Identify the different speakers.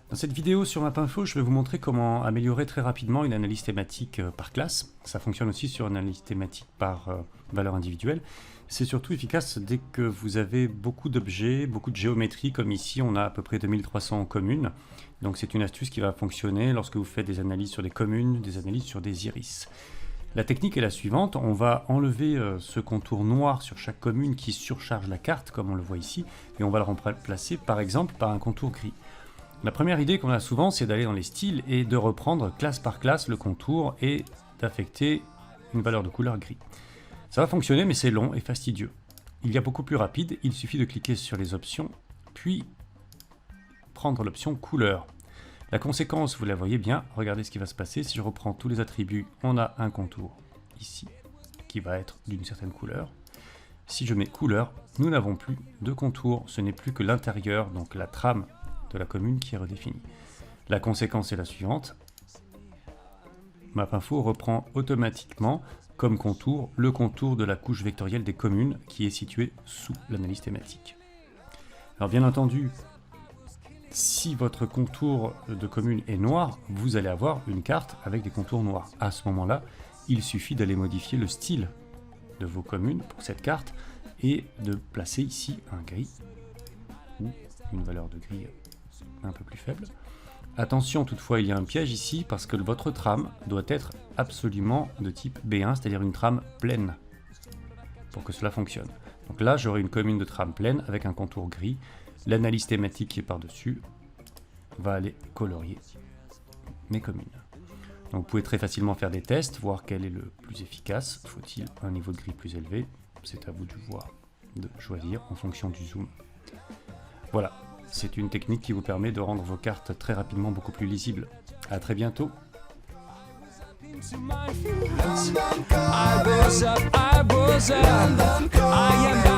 Speaker 1: Dans cette vidéo sur Mapinfo, je vais vous montrer comment améliorer très rapidement une analyse thématique par classe. Ça fonctionne aussi sur une analyse thématique par valeur individuelle. C'est surtout efficace dès que vous avez beaucoup d'objets, beaucoup de géométrie, comme ici on a à peu près 2300 communes. Donc c'est une astuce qui va fonctionner lorsque vous faites des analyses sur des communes, des analyses sur des iris. La technique est la suivante, on va enlever ce contour noir sur chaque commune qui surcharge la carte, comme on le voit ici, et on va le remplacer par exemple par un contour gris. La première idée qu'on a souvent, c'est d'aller dans les styles et de reprendre classe par classe le contour et d'affecter une valeur de couleur gris. Ça va fonctionner, mais c'est long et fastidieux. Il y a beaucoup plus rapide, il suffit de cliquer sur les options, puis prendre l'option couleur. La conséquence, vous la voyez bien, regardez ce qui va se passer. Si je reprends tous les attributs, on a un contour ici qui va être d'une certaine couleur. Si je mets couleur, nous n'avons plus de contour, ce n'est plus que l'intérieur, donc la trame de la commune qui est redéfinie. La conséquence est la suivante. Mapinfo reprend automatiquement comme contour le contour de la couche vectorielle des communes qui est située sous l'analyse thématique. Alors bien entendu, si votre contour de commune est noir, vous allez avoir une carte avec des contours noirs. À ce moment-là, il suffit d'aller modifier le style de vos communes pour cette carte et de placer ici un gris ou une valeur de gris un peu plus faible. Attention toutefois, il y a un piège ici parce que votre trame doit être absolument de type B1, c'est-à-dire une trame pleine pour que cela fonctionne. Donc là, j'aurai une commune de trame pleine avec un contour gris. L'analyse thématique qui est par-dessus va aller colorier mes communes. Donc vous pouvez très facilement faire des tests, voir quel est le plus efficace. Faut-il un niveau de gris plus élevé? C'est à vous de voir, de choisir en fonction du zoom. Voilà. C'est une technique qui vous permet de rendre vos cartes très rapidement beaucoup plus lisibles. À très bientôt. I was up, I am